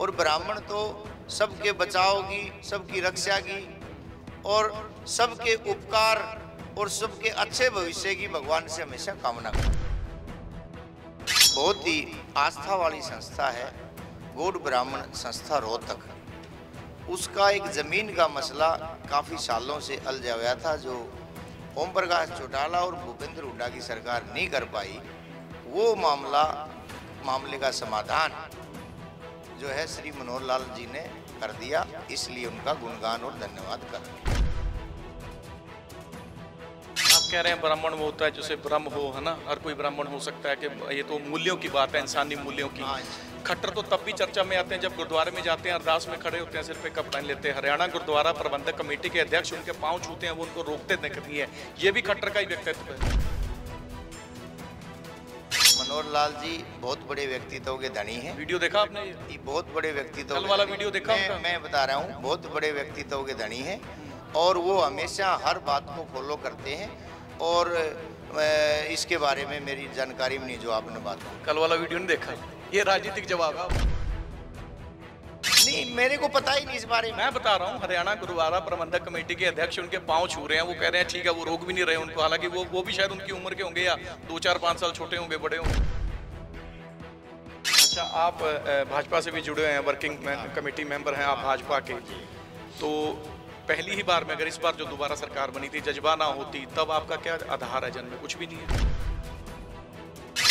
और ब्राह्मण तो सबके बचाव की, सबकी रक्षा की और सबके उपकार और सबके अच्छे भविष्य की भगवान से हमेशा कामना करता है। बहुत ही आस्था वाली संस्था है गौड़ ब्राह्मण संस्था रोहतक। उसका एक जमीन का मसला काफ़ी सालों से उलझा हुआ था, जो ओम प्रकाश चौटाला और भूपेंद्र हुड्डा की सरकार नहीं कर पाई। वो मामले का समाधान जो है श्री मनोहर लाल जी ने कर दिया, इसलिए उनका गुणगान और धन्यवाद कर रहे हैं। आप कह रहे हैं ब्राह्मण वो होता है जैसे ब्रह्म हो, है ना, हर कोई ब्राह्मण हो सकता है, कि ये तो मूल्यों की बात है, इंसानी मूल्यों की। खट्टर तो तब भी चर्चा में आते हैं जब गुरुद्वारे में जाते हैं, अरदास में खड़े होते हैं, सिर पे कपड़ा लेते हैं। हरियाणा गुरुद्वारा प्रबंधक कमेटी के अध्यक्ष उनके पाँव छूते हैं, वो उनको रोकते नहीं है। ये भी खट्टर का ही व्यक्तित्व है। मनोहर लाल जी बहुत बड़े व्यक्तित्व के धनी हैं। वीडियो देखा आपने? ये बहुत बड़े व्यक्तित्व, कल वाला वीडियो देखा? मैं बता रहा हूँ, बहुत बड़े व्यक्तित्व के धनी हैं और वो हमेशा हर बात को फॉलो करते हैं और इसके बारे में मेरी जानकारी में नहीं जो आपने बात की। कल वाला वीडियो नहीं देखा? ये राजनीतिक जवाब है। नहीं, मेरे को पता ही नहीं इस बारे में। मैं बता रहा हूँ, हरियाणा गुरुद्वारा प्रबंधक कमेटी के अध्यक्ष उनके पाँव छू रहे हैं, वो कह रहे हैं ठीक है, वो रोक भी नहीं रहे उनको, हालांकि वो भी शायद उनकी उम्र के होंगे या 2-4-5 साल छोटे होंगे, बड़े होंगे। अच्छा, आप भाजपा से भी जुड़े हैं, वर्किंग कमेटी मेंबर हैं आप भाजपा के, तो पहली ही बार में, अगर इस बार जो दोबारा सरकार बनी थी जज्बा ना होती, तब आपका क्या आधार है? जन में कुछ भी नहीं है।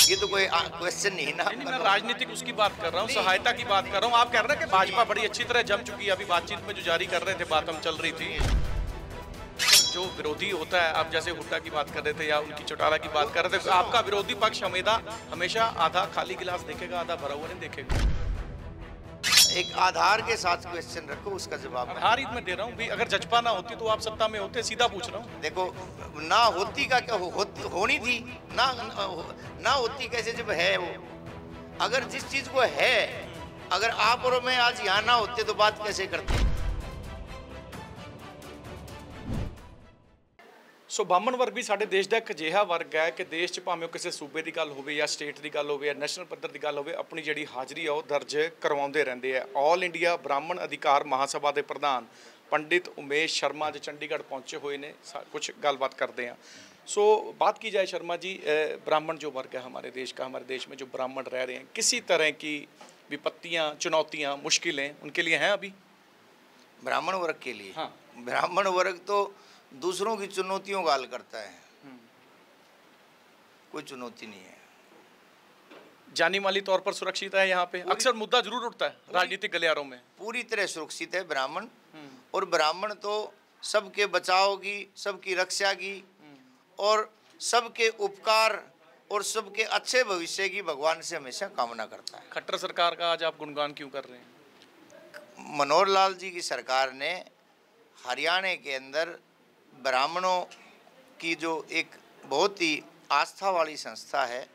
ये तो कोई क्वेश्चन नहीं ना। नहीं, मैं राजनीतिक उसकी बात कर रहा हूँ, सहायता की बात कर रहा हूँ। आप कह रहे हैं कि भाजपा बड़ी अच्छी तरह जम चुकी है। अभी बातचीत में जो जारी कर रहे थे, बात हम चल रही थी, जो विरोधी होता है, आप जैसे हुड्डा की बात कर रहे थे या उनकी चौटाला की बात कर रहे थे, आपका विरोधी पक्ष हमेशा आधा खाली गिलास देखेगा, आधा भरा हुआ नहीं देखेगा। एक आधार के साथ क्वेश्चन रखो, उसका जवाब आधार मैं दे रहा हूँ भी। अगर जज्बा ना होती तो आप सत्ता में होते, सीधा पूछ रहा हूँ। देखो, ना होती का क्या होनी थी, ना होती कैसे जब है वो। अगर जिस चीज को है, अगर आप और मैं आज यहाँ ना होते तो बात कैसे करते। सो ब्राह्मण वर्ग भी साडे देश का एक अजिहा वर्ग है कि देश च भावें किसी सूबे की गल होवे या स्टेट की गल होवे या नैशनल पद्धर की गल होवे, अपनी जिहड़ी हाज़री है वो दर्ज करवाउंदे रहिंदे है। ऑल इंडिया ब्राह्मण अधिकार महासभा के प्रधान पंडित उमेश शर्मा अज चंडीगढ़ पहुंचे हुए ने, कुछ गलबात करते हैं। सो बात की जाए शर्मा जी, ब्राह्मण जो वर्ग है हमारे देश का, हमारे देश में जो ब्राह्मण रह रहे हैं, किसी तरह की विपत्तियाँ, चुनौतियाँ, मुश्किलें उनके लिए हैं अभी? ब्राह्मण वर्ग के लिए? हाँ, ब्राह्मण वर्ग तो दूसरों की चुनौतियों का हल करता है, कोई चुनौती नहीं है। जानी माली तौर पर सुरक्षित है यहाँ पे? अक्सर मुद्दा जरूर उठता है राजनीतिक गलियारों में। पूरी तरह सुरक्षित है ब्राह्मण, और ब्राह्मण तो सबके बचाव की, सबकी रक्षा की और सबके उपकार और सबके अच्छे भविष्य की भगवान से हमेशा कामना करता है। खट्टर सरकार का आज आप गुणगान क्यों कर रहे हैं? मनोहर लाल जी की सरकार ने हरियाणा के अंदर ब्राह्मणों की जो एक बहुत ही आस्था वाली संस्था है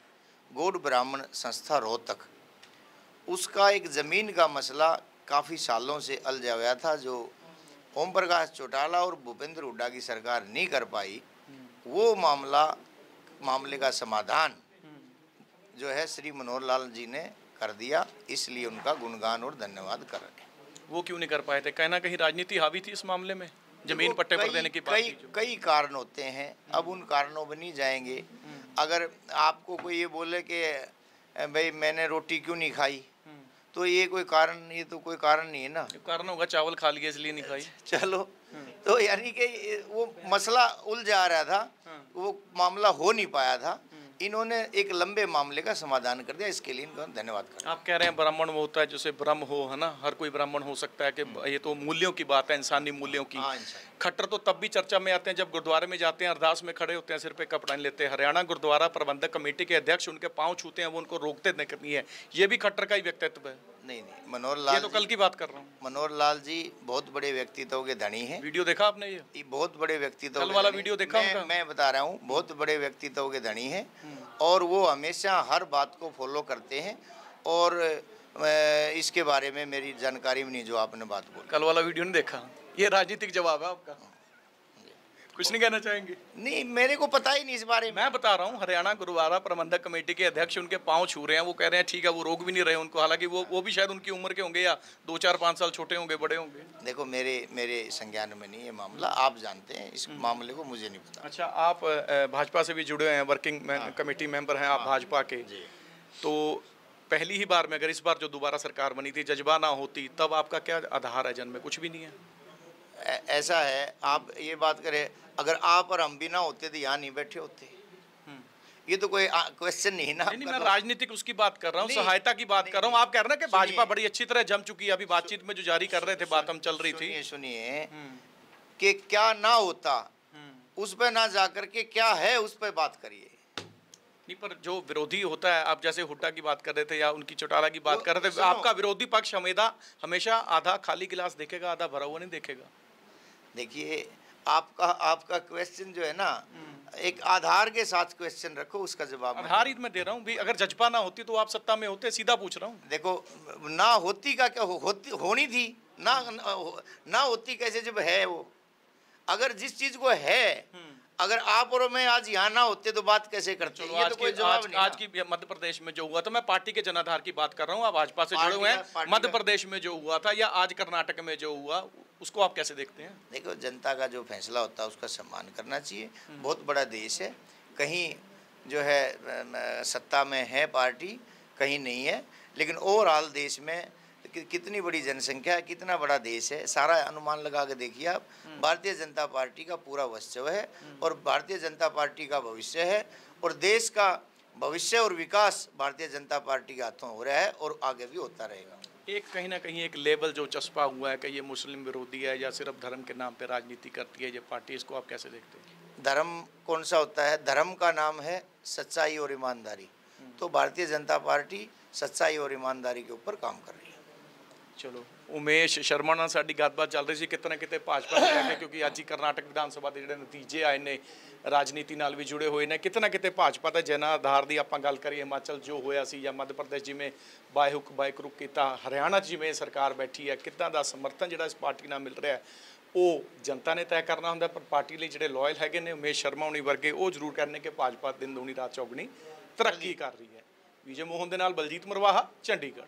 गौड़ ब्राह्मण संस्था रोहतक, उसका एक ज़मीन का मसला काफ़ी सालों से उलझा हुआ था, जो ओम प्रकाश चौटाला और भूपेंद्र हुड्डा की सरकार नहीं कर पाई। वो मामले का समाधान जो है श्री मनोहर लाल जी ने कर दिया, इसलिए उनका गुणगान और धन्यवाद कर रहे हैं। वो क्यों नहीं कर पाए थे? कहीं ना कहीं राजनीति हावी थी इस मामले में, जमीन पट्टे पर देने की बात। कई कारण होते हैं, अब उन कारणों में नहीं जाएंगे। अगर आपको कोई ये बोले कि भाई मैंने रोटी क्यों नहीं खाई, तो ये कोई कारण, ये तो कोई कारण नहीं है ना। कारण होगा चावल खा लिया इसलिए नहीं खाई। चलो, तो यानी कि वो मसला उलझा रहा था, वो मामला हो नहीं पाया था। इन्होंने एक लंबे मामले का समाधान कर दिया, इसके लिए इनका धन्यवाद करता हूं। आप कह रहे हैं ब्राह्मण वो होता है जैसे ब्रह्म हो, है ना, हर कोई ब्राह्मण हो सकता है, कि ये तो मूल्यों की बात है, इंसानी मूल्यों की। खट्टर तो तब भी चर्चा में आते हैं जब गुरुद्वारे में जाते हैं, अरदास में खड़े होते हैं, सिर पे कपड़ा लेते हैं। हरियाणा गुरुद्वारा प्रबंधक कमेटी के अध्यक्ष उनके पाँव छूते हैं, वो उनको रोकते नहीं है। ये भी खट्टर का ही व्यक्तित्व है। नहीं, मनोहर लाल, ये तो कल की बात कर रहा हूँ। मनोहर लाल जी बहुत बड़े व्यक्तित्व के धनी हैं। वीडियो देखा आपने? ये बहुत बड़े व्यक्तित्व, कल वाला वीडियो देखा? मैं बता रहा हूँ, बहुत बड़े व्यक्तित्व के धनी हैं और वो हमेशा हर बात को फॉलो करते हैं और इसके बारे में मेरी जानकारी में नहीं जो आपने बात बोली। कल वाला वीडियो नहीं देखा? ये राजनीतिक जवाब है आपका। कुछ नहीं कहना चाहेंगे? नहीं, मेरे को पता ही नहीं इस बारे में। मैं बता रहा हूँ, हरियाणा गुरुद्वारा प्रबंधक कमेटी के अध्यक्ष उनके पांव छू रहे हैं, वो कह रहे हैं ठीक है, वो रोक भी नहीं रहे उनको, हालांकि वो भी शायद उनकी उम्र के होंगे या 2-4-5 साल छोटे होंगे, बड़े होंगे। देखो, मेरे संज्ञान में नहीं ये मामला, आप जानते हैं इस मामले को, मुझे नहीं पता। अच्छा, आप भाजपा से भी जुड़े हैं, वर्किंग कमेटी मेंबर हैं आप भाजपा के, तो पहली ही बार में, अगर इस बार जो दोबारा सरकार बनी थी जज्बा ना होती, तब आपका क्या आधार है जन में? कुछ भी नहीं है। ऐसा है, आप ये बात करें, अगर आप और हम भी ना होते तो यहाँ नहीं बैठे होते। ये तो कोई क्वेश्चन नहीं ना। नहीं, मैं राजनीतिक उसकी बात कर रहा हूँ, सहायता की बात कर रहा हूँ। आप कह रहे हैं कि भाजपा बड़ी अच्छी तरह जम चुकी है, अभी बातचीत में जो जारी कर रहे थे, बात हम चल रही थी। सुनिए कि क्या ना होता, उस पर ना जाकर के क्या है उस पर बात करिए। नहीं, पर जो विरोधी होता है, आप जैसे हुड्डा की बात कर रहे थे या उनकी चौटाला की बात कर रहे थे, आपका विरोधी पक्ष हमेशा आधा खाली गिलास देखेगा, आधा भरा हुआ नहीं देखेगा। देखिए, आपका क्वेश्चन जो है ना, एक आधार के साथ क्वेश्चन रखो, उसका जवाब। आधार ही मैं दे रहा हूँ भी, अगर जज्बा ना होती तो आप सत्ता में होते, सीधा पूछ रहा हूँ। देखो, ना होती का क्या, होनी थी ना होती कैसे जब है वो। अगर जिस चीज को है, अगर आप और मैं आज यहाँ ना होते तो बात कैसे करते? ये तो कोई जवाब नहीं। आज की मध्य प्रदेश में जो हुआ था, मैं पार्टी के जनाधार की बात कर रहा हूँ, आप भाजपा से जुड़े हुए हैं, मध्य प्रदेश में जो हुआ था या आज कर्नाटक में जो हुआ, उसको आप कैसे देखते हैं? देखो, जनता का जो फैसला होता है उसका सम्मान करना चाहिए। बहुत बड़ा देश है, कहीं जो है सत्ता में है पार्टी, कहीं नहीं है, लेकिन ओवरऑल देश में कितनी बड़ी जनसंख्या है, कितना बड़ा देश है, सारा अनुमान लगा के देखिए आप। भारतीय जनता पार्टी का पूरा वस्त्र है और भारतीय जनता पार्टी का भविष्य है, और देश का भविष्य और विकास भारतीय जनता पार्टी के हाथों हो रहा है और आगे भी होता रहेगा। एक कहीं ना कहीं एक लेवल जो चस्पा हुआ है कि ये मुस्लिम विरोधी है या सिर्फ धर्म के नाम पे राजनीति करती है ये पार्टी, इसको आप कैसे देखते हैं? धर्म कौन सा होता है? धर्म का नाम है सच्चाई और ईमानदारी। तो भारतीय जनता पार्टी सच्चाई और ईमानदारी के ऊपर काम कर रही है। चलो, उमेश शर्मा ਨਾਲ ਸਾਡੀ ਗੱਲਬਾਤ ਚੱਲ ਰਹੀ ਸੀ ਕਿਤੇ ਨਾ ਕਿਤੇ ਭਾਜਪਾ ਨੂੰ ਲੈ ਕੇ, ਕਿਉਂਕਿ ਅੱਜ ਹੀ ਕਰਨਾਟਕ ਵਿਧਾਨ ਸਭਾ ਦੇ ਜਿਹੜੇ ਨਤੀਜੇ ਆਏ ਨੇ ਰਾਜਨੀਤੀ ਨਾਲ ਵੀ ਜੁੜੇ ਹੋਏ ਨੇ, ਕਿਤੇ ਨਾ ਕਿਤੇ ਭਾਜਪਾ ਦਾ ਜਨ ਆਧਾਰ ਦੀ ਆਪਾਂ ਗੱਲ ਕਰੀਏ, ਹਿਮਾਚਲ ਜੋ ਹੋਇਆ ਸੀ ਜਾਂ ਮੱਧ ਪ੍ਰਦੇਸ਼ ਜਿਵੇਂ ਬਾਇਕਰੁਕ ਕੀਤਾ, ਹਰਿਆਣਾ 'ਚ ਜਿਵੇਂ ਸਰਕਾਰ ਬੈਠੀ ਹੈ, ਕਿੱਦਾਂ ਦਾ ਸਮਰਥਨ ਜਿਹੜਾ ਇਸ ਪਾਰਟੀ ਨਾਲ ਮਿਲ ਰਿਹਾ, ਉਹ ਜਨਤਾ ਨੇ ਤੈਅ ਕਰਨਾ ਹੁੰਦਾ। ਪਰ ਪਾਰਟੀ ਲਈ ਜਿਹੜੇ ਲਾਇਲ ਹੈਗੇ ਨੇ ਉਮੇਸ਼ ਸ਼ਰਮਾ ਹੁਣੀ ਵਰਗੇ, ਉਹ ਜ਼ਰੂਰ ਕਰਨੇ ਕਿ ਭਾਜਪਾ ਦਿਨ ਦੁਗਣੀ ਰਾਤ ਚੌਗਣੀ ਤਰੱਕੀ ਕਰ ਰਹੀ ਹੈ। ਵਿਜੇ ਮੋਹਨ ਦੇ ਨਾਲ ਬਲਜੀਤ ਮਰਵਾਹਾ, ਚੰਡੀਗੜ੍ਹ।